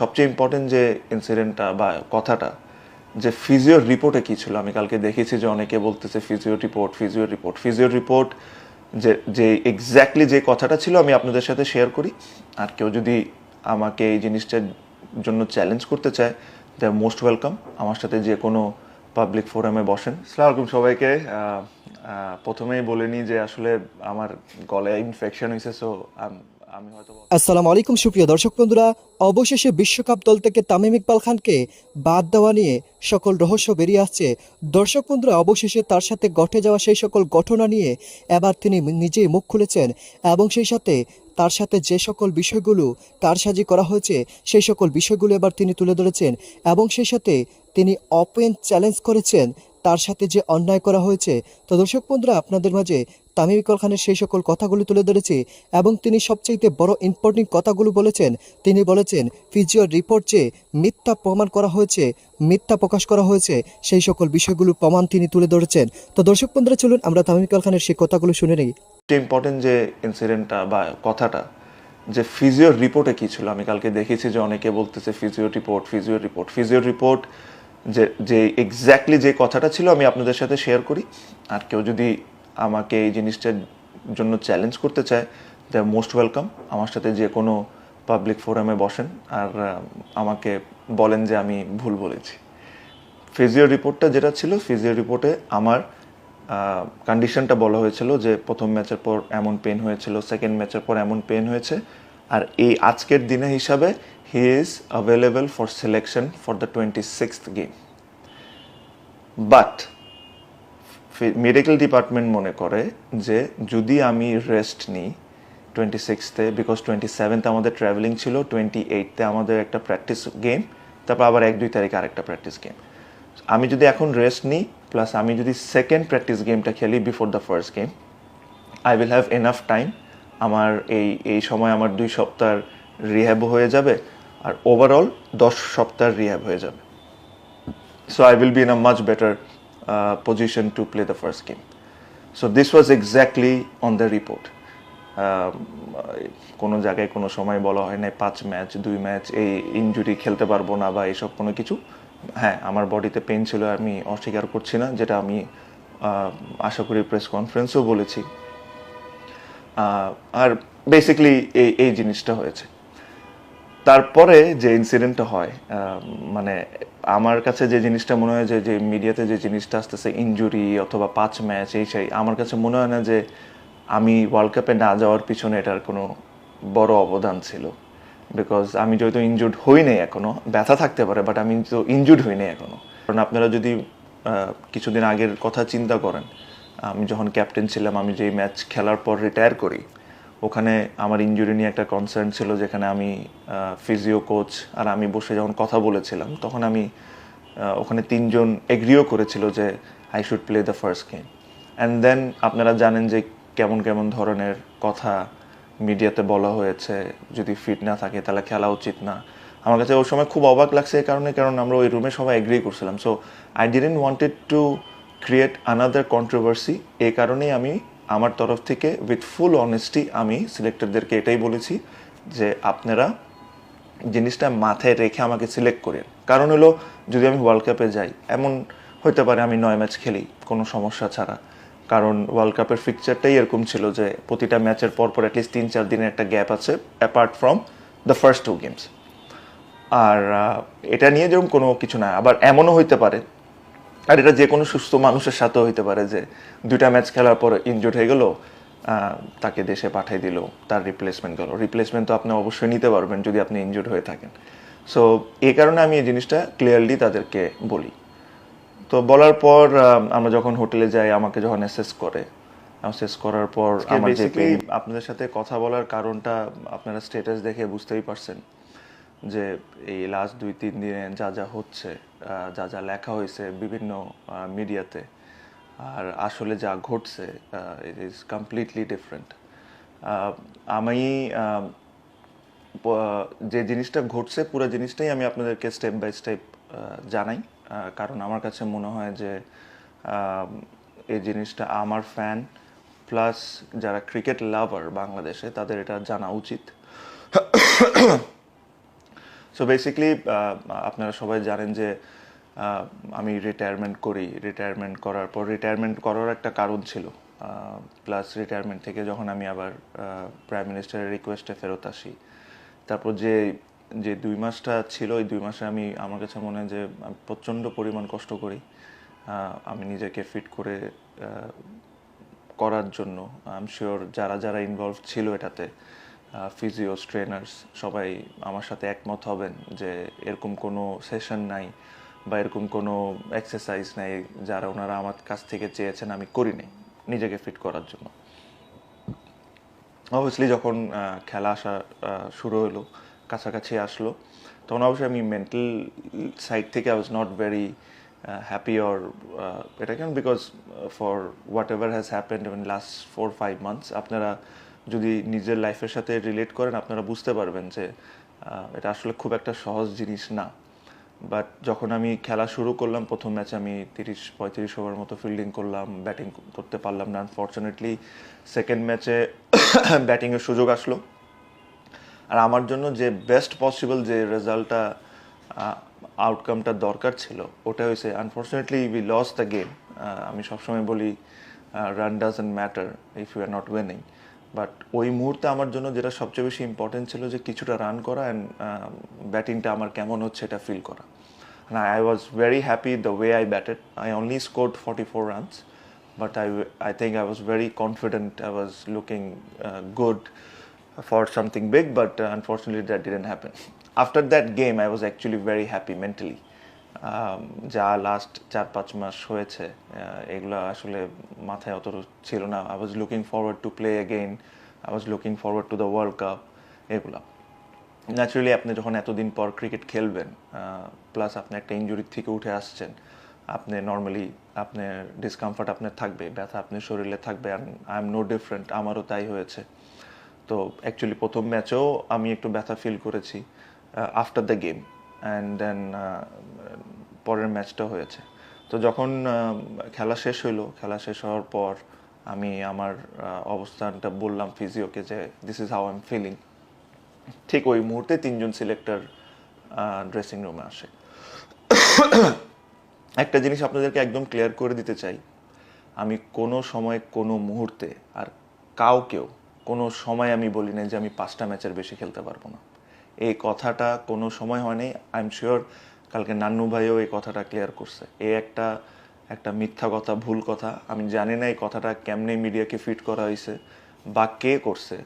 সবচেয়ে ইম্পর্টেন্ট যে ইনসিডেন্টটা বা কথাটা যে ফিজিওর রিপোর্টে কী ছিল, আমি কালকে দেখেছি যে অনেকে বলতেছে ফিজিওর রিপোর্ট যে যে এক্স্যাক্টলি যে কথাটা ছিল আমি আপনাদের সাথে শেয়ার করি। আর কেউ যদি আমাকে এই জিনিসটার জন্য চ্যালেঞ্জ করতে চায়, দে আর মোস্ট ওয়েলকাম। আমার সাথে যে কোনো পাবলিক ফোরামে বসেন। আসসালামু আলাইকুম সবাইকে। প্রথমেই বলে নিই যে আসলে আমার গলায় ইনফেকশন হয়েছে, সো আমি হয়তো আসসালামু আলাইকুম সুপ্রিয় দর্শক বন্ধুরা, অবশেষে বিশ্বকাপ দল থেকে তামিম ইকবাল খানকে বাদ দেওয়া নিয়ে সকল রহস্য বেরিয়ে আসছে। দর্শক বন্ধুরা, অবশেষে তার সাথে ঘটে যাওয়া সেই সকল ঘটনা নিয়ে এবার তিনি নিজেই মুখ খুলেছেন এবং সেই সাথে তার সাথে যে সকল বিষয়গুলো কারসাজি করা হয়েছে সেই সকল বিষয়গুলো এবার তিনি তুলে ধরেছেন এবং সেই সাথে তিনি ওপেন চ্যালেঞ্জ করেছেন তার সাথে যে অন্যায় করা হয়েছে। তো দর্শক বন্ধুরা, আপনাদের মাঝে তামিম ইকবাল খানের সেই সকল কথাগুলো তুলে ধরেছি এবং তিনি সবচেয়ে বড় ইম্পর্টেন্ট কথাগুলো বলেছেন। তিনি বলেছেন ফিজিওর রিপোর্ট যে মিথ্যা প্রমাণ করা হয়েছে, মিথ্যা প্রকাশ করা হয়েছে, সেই সকল বিষয়গুলোর প্রমাণ তিনি তুলে ধরেছেন। তো দর্শক বন্ধুরা, চলুন আমরা তামিম ইকবাল খানের সেই কথাগুলো শুনে নিই। সবচেয়ে ইম্পর্টেন্ট যে ইনসিডেন্টটা বা কথাটা যে ফিজিওর রিপোর্টে কী ছিল, আমি কালকে দেখেছি যে অনেকে বলতেছে ফিজিওর রিপোর্ট যে যে এক্স্যাক্টলি যে কথাটা ছিল আমি আপনাদের সাথে শেয়ার করি। আর কেউ যদি আমাকে এই জিনিসটার জন্য চ্যালেঞ্জ করতে চায়, দে আর মোস্ট ওয়েলকাম। আমার সাথে যে কোনো পাবলিক ফোরামে বসেন আর আমাকে বলেন যে আমি ভুল বলেছি। ফিজিও রিপোর্টটা যেটা ছিল, ফিজিও রিপোর্টে আমার কন্ডিশনটা বলা হয়েছিল যে প্রথম ম্যাচের পর এমন পেন হয়েছিল, সেকেন্ড ম্যাচের পর এমন পেন হয়েছে, আর এই আজকের দিনে হিসাবে he is available for selection for the 26th game. But medical department মনে করে যে যদি আমি রেস্ট নিই 26th, বিকজ 27th আমাদের ট্রাভেলিং ছিল, 28th আমাদের একটা প্র্যাকটিস গেম, তারপর আবার 1-2 তারিখে আরেকটা প্র্যাকটিস গেম। আমি যদি এখন রেস্ট নিই প্লাস আমি যদি সেকেন্ড প্র্যাকটিস গেমটা খেলি before the first game, I will have enough time. আমার এই সময় আমার 2 সপ্তাহ রিহ্যাবও হয়ে যাবে আর ওভারঅল 10 সপ্তাহ রিহ্যাব হয়ে যাবে। So I will be in a much better position to play the first game. So this was exactly on the report. কোনো জায়গায় কোনো সময় বলা হয় না 5 ম্যাচ 2 ম্যাচ এই ইনজুরি খেলতে পারবো না বা এইসব কোনো কিছু। হ্যাঁ, আমার বডিতে পেন ছিল, আমি অস্বীকার করছি না, যেটা আমি আশা করি প্রেস কনফারেন্সেও বলেছি। আর বেসিক্যালি এই জিনিসটা হয়েছে। তারপরে যে ইনসিডেন্টটা হয়, মানে আমার কাছে যে জিনিসটা মনে হয় যে মিডিয়াতে যে জিনিসটা আসতেছে ইনজুরি অথবা 5 ম্যাচ এই সেই, আমার কাছে মনে হয় না যে আমি ওয়ার্ল্ড কাপে না যাওয়ার পিছনে এটার কোনো বড় অবদান ছিল। বিকজ আমি যেহেতু ইনজুর্ড হই নাই এখনও, ব্যথা থাকতে পারে বাট আমি তো ইনজুর্ড হই নাই এখনও। কারণ আপনারা যদি কিছুদিন আগের কথা চিন্তা করেন, আমি যখন ক্যাপ্টেন ছিলাম, আমি যেই ম্যাচ খেলার পর রিটায়ার করি, ওখানে আমার ইনজুরি নিয়ে একটা কনসার্ন ছিল, যেখানে আমি ফিজিও কোচ আর আমি বসে যখন কথা বলেছিলাম তখন আমি ওখানে 3 জন এগ্রিও করেছিল যে I should play the first game. And then আপনারা জানেন যে কেমন কেমন ধরনের কথা মিডিয়াতে বলা হয়েছে, যদি ফিট না থাকে তাহলে খেলা উচিত না। আমার কাছে ওই সময় খুব অবাক লাগছে এই কারণে, কারণ আমরা ওই রুমে সবাই এগ্রি করছিলাম। So I didn't wanted to create another controversy. এই কারণেই আমি আমার তরফ থেকে উইথ ফুল অনেস্টি আমি সিলেক্টরদেরকে এটাই বলেছি যে আপনারা জিনিসটা মাথায় রেখে আমাকে সিলেক্ট করেন। কারণ হলো যদি আমি ওয়ার্ল্ড কাপে যাই, এমন হতে পারে আমি 9 ম্যাচ খেলি কোনো সমস্যা ছাড়া। কারণ ওয়ার্ল্ড কাপের ফিকচারটাই এরকম ছিল যে প্রতিটা ম্যাচের পর অ্যাটলিস্ট 3-4 দিনের একটা গ্যাপ আছে apart from the first 2 games. আর এটা নিয়ে যেরকম কোনো কিছু না, আবার এমনও হইতে পারে, আর এটা যে কোনো সুস্থ মানুষের সাথেও হইতে পারে যে 2টা ম্যাচ খেলার পর ইনজুর্ড হয়ে গেল, তাকে দেশে পাঠিয়ে দিল, তার রিপ্লেসমেন্ট গেল। রিপ্লেসমেন্ট তো আপনি অবশ্যই নিতে পারবেন যদি আপনি ইনজুর্ড হয়ে থাকেন। সো এই কারণে আমি এই জিনিসটা ক্লিয়ারলি তাদেরকে বলি। তো বলার পর আমরা যখন হোটেলে যাই, আমাকে যখন অ্যাসেস করার পর আমার বেসিক্যালি আপনাদের সাথে কথা বলার কারণটা আপনারা স্ট্যাটাস দেখে বুঝতেই পারছেন যে এই লাস্ট 2-3 দিনে যা যা হচ্ছে, যা যা লেখা হয়েছে বিভিন্ন মিডিয়াতে, আর আসলে যা ঘটছে ইট ইজ কমপ্লিটলি ডিফারেন্ট। আমি যে জিনিসটা ঘটছে পুরো জিনিসটাই আমি আপনাদেরকে স্টেপ বাই স্টেপ জানাই। কারণ আমার কাছে মনে হয় যে এই জিনিসটা আমার ফ্যান প্লাস যারা ক্রিকেট লাভার বাংলাদেশে তাদের এটা জানা উচিত। সো বেসিক্যালি আপনারা সবাই জানেন যে আমি রিটায়ারমেন্ট করার পর রিটায়ারমেন্ট করার একটা কারণ ছিল, প্লাস রিটায়ারমেন্ট থেকে যখন আমি আবার প্রাইম মিনিস্টারের রিকোয়েস্টে ফেরত আসি, তারপর যে যে 2 মাসটা ছিল, ওই 2 মাসে আমার কাছে মনে হয় যে আমি প্রচণ্ড পরিমাণ কষ্ট করি আমি নিজেকে ফিট করে করার জন্য। আই এম শিওর যারা যারা ইনভলভ ছিল এটাতে, ফিজিওস, ট্রেনার্স, সবাই আমার সাথে একমত হবেন যে এরকম কোনো সেশন নাই বা এরকম কোনো এক্সারসাইজ নাই যারা ওনারা আমার কাছ থেকে চেয়েছেন আমি করিনি নিজেকে ফিট করার জন্য। অবভিয়াসলি যখন খেলা আসা শুরু হলো, কাছাকাছি আসলো, তখন অবশ্যই আমি মেন্টাল সাইড থেকে I was not very happy or এটা কেন, because for what ever has happened in last 4-5 months, আপনারা যদি নিজের লাইফের সাথে রিলেট করেন আপনারা বুঝতে পারবেন যে এটা আসলে খুব একটা সহজ জিনিস না। বাট যখন আমি খেলা শুরু করলাম, প্রথম ম্যাচে আমি 30-35 ওভার মতো ফিল্ডিং করলাম, ব্যাটিং করতে পারলাম না আনফর্চুনেটলি। সেকেন্ড ম্যাচে ব্যাটিংয়ের সুযোগ আসলো, আর আমার জন্য যে বেস্ট পসিবল যে রেজাল্টটা আউটকামটা দরকার ছিল ওটা হয়েছে unfortunately we lost the game. আমি সবসময় বলি run doesn't matter if you are not winning, but ওই মুহূর্তে আমার জন্য যেটা সবচেয়ে বেশি ইম্পর্টেন্ট ছিল যে কিছুটা রান করা অ্যান্ড ব্যাটিংটা আমার কেমন হচ্ছে এটা ফিল করা। And I was very happy the way I batted. I only scored 44 runs, but I think I was very confident. I was looking good for something big, but unfortunately that didn't happen. After that game, I was actually very happy mentally. যা last 4-5 মাস হয়েছে এগুলো আসলে মাথায় অত ছিল না। I was looking forward to play again, I was looking forward to the world cup. এগুলো naturally আপনি যখন এতদিন পর ক্রিকেট খেলবেন, প্লাস আপনি একটা ইনজুরির থেকে উঠে আসছেন, আপনি নর্মালি আপনার ডিসকমফর্ট আপনার থাকবে, ব্যথা আপনার শরীরে থাকবে, and I am no different, আমারও তাই হয়েছে। তো অ্যাকচুয়ালি প্রথম ম্যাচেও আমি একটু ব্যথা ফিল করেছি after the game, and then পরের ম্যাচটাও হয়েছে। তো যখন খেলা শেষ হওয়ার পর আমি আমার অবস্থানটা বললাম ফিজিওকে যে this is how I am feeling. ঠিক ওই মুহূর্তে 3জন সিলেক্টর ড্রেসিং রুমে আসে। একটা জিনিস আপনাদেরকে একদম ক্লিয়ার করে দিতে চাই, আমি কোনো সময় কোনো মুহূর্তে আর কাউকেও কোনো সময় আমি বলি নাই যে আমি 5টা ম্যাচের বেশি খেলতে পারবো না। এই কথাটা কোনো সময় হয়নি। আই এম শিওর কালকে নান্নু ভাইও এই কথাটা ক্লিয়ার করছে। একটা মিথ্যা কথা, ভুল কথা। আমি জানি না এই কথাটা কেমনে মিডিয়াকে ফিট করা হয়েছে বা কে করছে,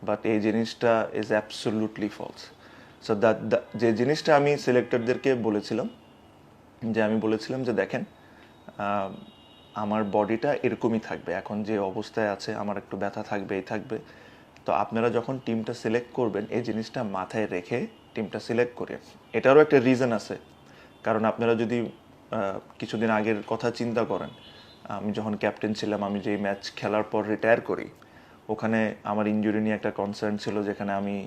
বাট এই জিনিসটা ইজ অ্যাবসলিউটলি ফলস। সো যে জিনিসটা আমি সিলেক্টরদেরকে বলেছিলাম, আমি বলেছিলাম যে দেখেন আমার বডিটা এরকমই থাকবে, এখন যে অবস্থায় আছে আমার একটু ব্যথা থাকবে, এই থাকবে। তো আপনারা যখন টিমটা সিলেক্ট করবেন এই জিনিসটা মাথায় রেখে টিমটা সিলেক্ট করে। এটারও একটা রিজন আছে, কারণ আপনারা যদি কিছুদিন আগের কথা চিন্তা করেন, আমি যখন ক্যাপ্টেন ছিলাম, আমি যেই ম্যাচ খেলার পর রিটায়ার করি, ওখানে আমার ইনজুরি নিয়ে একটা কনসার্ন ছিল, যেখানে আমি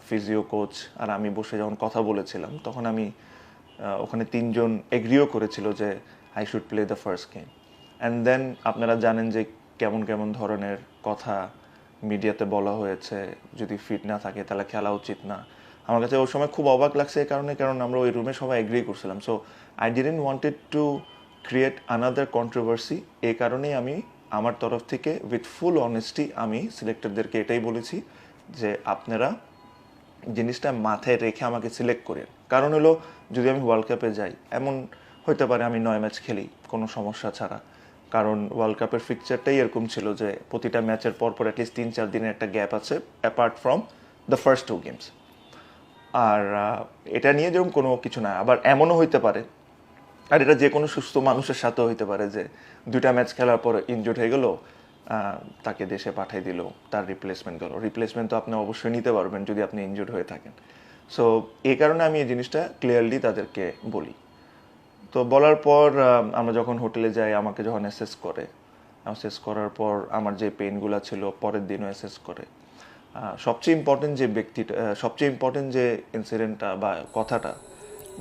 ফিজিও কোচ আর আমি বসে যখন কথা বলেছিলাম, তখন আমি ওখানে 3জন এগ্রিও করেছিল যে I should play the first game. And then আপনারা জানেন যে কেমন কেমন ধরনের কথা মিডিয়াতে বলা হয়েছে, যদি ফিট না থাকে তাহলে খেলা উচিত না। আমার কাছে ওই সময় খুব অবাক লাগছে এই কারণ আমরা ওই রুমে সবাই এগ্রি করছিলাম। So I didn't wanted to create another controversy. এই কারণেই আমি আমার তরফ থেকে উইথ ফুল অনেস্টি আমি সিলেক্টরদেরকে এটাই বলেছি যে আপনারা জিনিসটা মাথায় রেখে আমাকে সিলেক্ট করেন। কারণ হলো যদি আমি ওয়ার্ল্ড কাপে যাই, এমন হতে পারে আমি 9 ম্যাচ খেলি কোনো সমস্যা ছাড়া, কারণ ওয়ার্ল্ড কাপের ফিকচারটাই এরকম ছিল যে প্রতিটা ম্যাচের পর অ্যাটলিস্ট 3-4 দিনের একটা গ্যাপ আছে apart from the first 2 games. আর এটা নিয়ে যেরকম কোনো কিছু না। আবার এমনও হইতে পারে, আর এটা যে কোনো সুস্থ মানুষের সাথেও হইতে পারে, যে 2টা ম্যাচ খেলার পর ইনজুর্ড হয়ে গেল, তাকে দেশে পাঠিয়ে দিল, তার রিপ্লেসমেন্ট তো আপনি অবশ্যই নিতে পারবেন যদি আপনি ইনজুর্ড হয়ে থাকেন। সো এই কারণে আমি এই জিনিসটা ক্লিয়ারলি তাদেরকে বলি। তো বলার পর আমরা যখন হোটেলে যাই, আমাকে যখন অ্যাসেস করার পর আমার যে পেইনগুলো ছিল পরের দিনও অ্যাসেস করে। সবচেয়ে ইম্পর্টেন্ট যে ইনসিডেন্টটা বা কথাটা,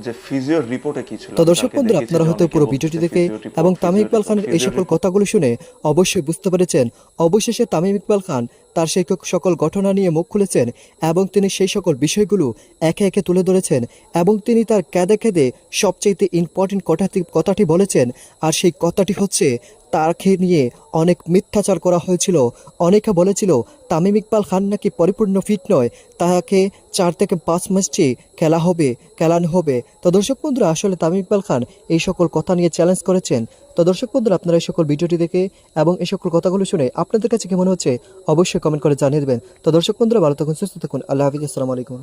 যে ফিজিওর রিপোর্টে কি ছিল। তো দর্শক বন্ধুরা, আপনারা হয়তো পুরো ভিডিওটি দেখে এবং তামিম ইকবাল খানের এই সকল কথাগুলো শুনে অবশ্যই বুঝতে পেরেছেন অবশেষে তামিম ইকবাল খান তার সেই সকল ঘটনা নিয়ে মুখ খুলেছেন এবং তিনি সেই সকল বিষয়গুলো একে একে তুলে ধরেছেন এবং তিনি তার কেঁদে কেঁদে সবচেয়ে ইম্পর্টেন্ট কথাটি বলেছেন। আর সেই কথাটি হচ্ছে তাকে নিয়ে অনেক মিথ্যাচার করা হয়েছিল। অনেকে বলেছিল তামিম ইকবাল খান নাকি পরিপূর্ণ ফিট নয়, তাকে 4 থেকে 5 ম্যাচটি খেলানো হবে। তো দর্শক বন্ধুরা, আসলে তামিম ইকবাল খান এই সকল কথা নিয়ে চ্যালেঞ্জ করেছেন। তো দর্শক বন্ধুরা, আপনারা এই সকল ভিডিওটি দেখে এবং এই সকল কথাগুলো শুনে আপনাদের কাছে কি মনে হচ্ছে অবশ্যই কমেন্ট করে জানিয়ে দেবেন। তো দর্শক বন্ধুরা, ভালো থাকুন, সুস্থ থাকুন, আল্লাহ হাফিজ, আসসালামু আলাইকুম।